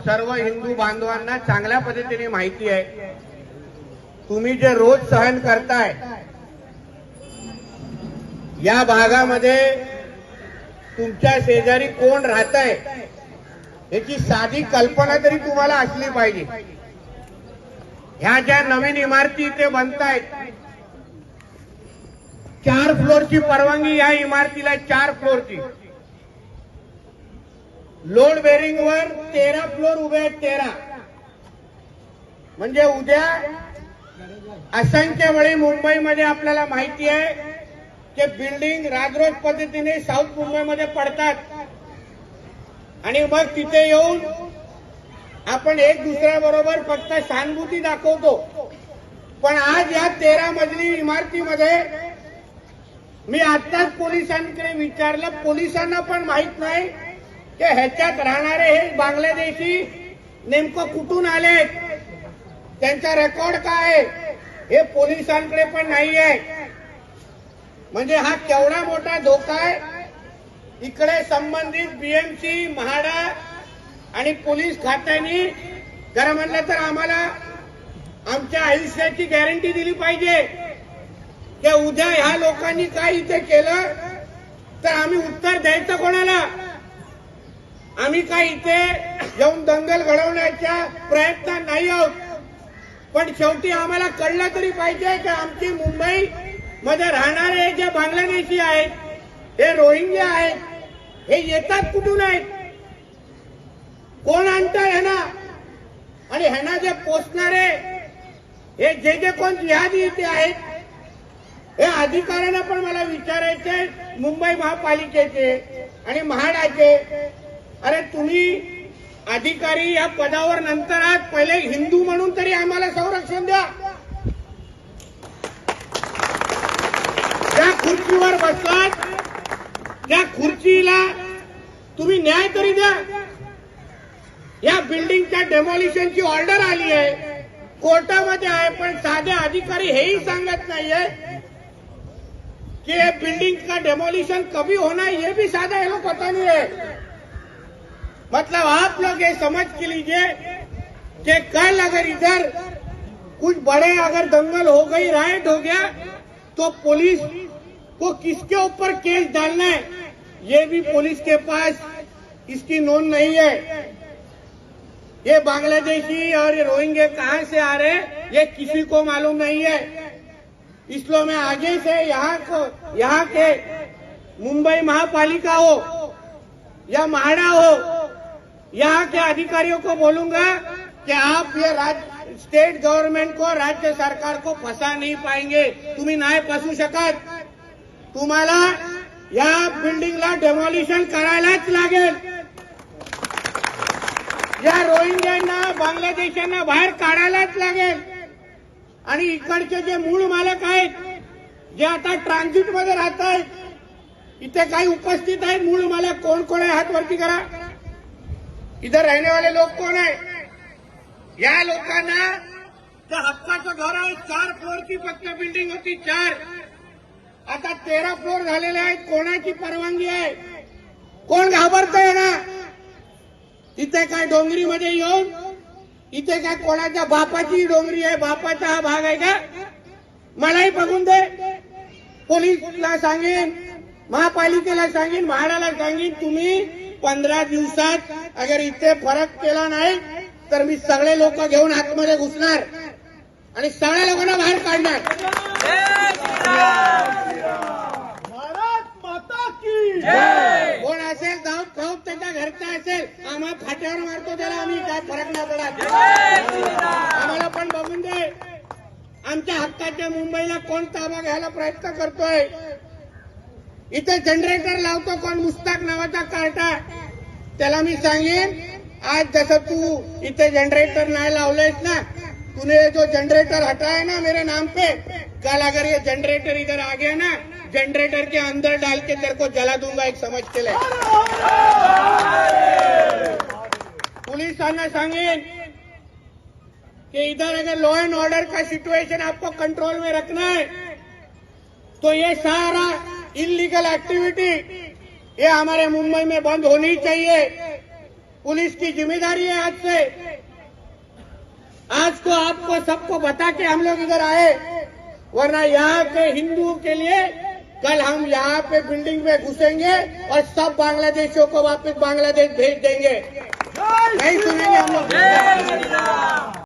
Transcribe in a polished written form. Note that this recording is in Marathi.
सर्व हिंदू बांधवांना चांगल्या पद्धतीने माहिती आहे, तुम्ही जे रोज सहन करताय या भागामध्ये तुमच्या शेजारी कोण राहतंय याची साधी कल्पना तरी तुम्हाला असली पाहिजे। ह्या ज्या नवीन इमारती इथे बनतायत, 4 फ्लोअरची परवानगी या इमारतीला, 4 फ्लोअरची। लोड बेरिंग वर 13 फ्लोअर उभे आहेत, 13। म्हणजे उद्या असंख्य वेळी मुंबईमध्ये आपल्याला माहिती आहे की बिल्डिंग राजरोज पद्धतीने साऊथ मुंबईमध्ये पडतात आणि मग तिथे येऊन आपण एक दुसऱ्याबरोबर फक्त सहानुभूती दाखवतो। पण आज या 13 मजली इमारतीमध्ये मी आताच पोलिसांकडे विचारलं, पोलिसांना पण माहित नाही की ह्याच्यात राहणारे हे बांगलादेशी नेमकं कुठून आलेत, त्यांचा रेकॉर्ड काय आहे हे पोलिसांकडे पण नाही आहे। म्हणजे हा केवढा मोठा धोका आहे। इकडे संबंधित बीएमसी, म्हाडा आणि पोलीस खात्याने जरा म्हणलं तर आम्हाला आमच्या आयुष्याची गॅरंटी दिली पाहिजे की उद्या ह्या लोकांनी काय इथे केलं तर आम्ही उत्तर द्यायचं कोणाला। आम्ही काय इथे येऊन दंगल घडवण्याच्या प्रयत्नात नाही आहोत, पण शेवटी आम्हाला कळलं तरी पाहिजे की आमची मुंबई मध्ये राहणारे जे बांगलादेशी आहेत, हे रोहिंग्या आहेत, हे येतात कुठून आहेत, कोण आणताय ह्यांना, आणि ह्यांना जे पोचणारे हे जे कोण जिहादी इथे आहेत, हे अधिकाऱ्यांना पण मला विचारायचे, मुंबई महापालिकेचे आणि म्हाडाचे, अरे तुम्ही अधिकारी या पदावर नंतर आहात, पहिले हिंदू म्हणून तरी आम्हाला संरक्षण द्या। ज्या खुर्चीवर बसलात त्या खुर्चीला तुम्ही न्याय तरी द्या। या बिल्डिंगच्या डेमोलिशनची ऑर्डर आली आहे, कोर्टामध्ये आहे, पण साधे अधिकारी हेही सांगत नाहीये कि ये बिल्डिंग का डेमोलिशन कभी होना है, ये भी साधा ये लोग पता नहीं है। मतलब आप लोग ये समझ के लीजिए कि कल अगर इधर कुछ बड़े अगर दंगल हो गई, राइट हो गया, तो पुलिस को किसके ऊपर केस डालना है ये भी पुलिस के पास इसकी नोंद नहीं है। ये बांग्लादेशी और ये रोहिंग्या कहां से आ रहे हैं ये किसी को मालूम नहीं है। इसलिए मैं आगे से यहाँ के मुंबई महापालिका हो या म्हाडा हो, यहाँ के अधिकारियों को बोलूंगा कि आप ये स्टेट गवर्नमेंट को, राज्य सरकार को फंसा नहीं पाएंगे, तुम्ही नाही फसू शकत। तुम्हाला या बिल्डिंगला डेमोलिशन करायलाच लागेल। या रोहिंग्यांना, बांगलादेशांना बाहेर काढायलाच लागेल। आणि इकडचे जे मूळ मालक आहेत, जे आता ट्रान्झिटमध्ये राहत आहेत, इथे काही उपस्थित आहेत मूळ मालक, कोण कोण आहे हात वरती करा। इधर रहने वाले लोग कौन है? या लोकांना त्या हक्काचं घर आहे, 4 फ्लोअरची फक्त बिल्डिंग होती, 4, आता 13 फ्लोअर झालेले आहेत। कोणाची परवानगी आहे? कोण घाबरतंय ना? इथे काय डोंगरीमध्ये येऊन, इथे काय कोणाच्या बापाची डोंगरी आहे, बापाचा हा भाग आहे का? मलाही बघून दे। पोलीसला सांगेन, महापालिकेला सांगेन, म्हाडाला सांगेन, तुम्ही 15 दिवसात अगर इथे फरक केला नाही तर मी सगळे लोक घेऊन आतमध्ये घुसणार आणि सगळ्या लोकांना बाहेर काढणार। भारत माता की जय। कोण असेल धाव त्याच्या घरचा असेल, आम्हा फाट्यावर मारतो त्याला, आम्ही काय फरक नाही पडत। आम्हाला पण बघून दे, आमच्या हक्काच्या मुंबईला कोण ताबा घ्यायला प्रयत्न करतोय। इथे जनरेटर लावतो कोण? मुस्ताक नावाचा कार्टा, त्याला मी सांगेन, आज जसं तू इथे जनरेटर नाही लावलेस ना, तूने जो जनरेटर हटाया ना मेरे नाम पे, कल अगर ये जनरेटर इधर आ गया ना, जनरेटर के अंदर डाल के तेरे को जला दूंगा, एक समझ के ले। पुलिसांना सांगेन कि इधर अगर लॉ एंड ऑर्डर का सिचुएशन आपको कंट्रोल में रखना है तो ये सारा इलीगल एक्टिविटी ये हमारे मुंबई में बंद होनी चाहिए। पुलिस की जिम्मेदारी है आज से। आज को आपको सबको बता के हम लोग इधर आए, वरना यहाँ के हिंदुओं के लिए कल हम यहाँ पे बिल्डिंग में घुसेंगे और सब बांग्लादेशियों को वापस बांग्लादेश भेज देंगे। नहीं सुनेंगे हम लोग।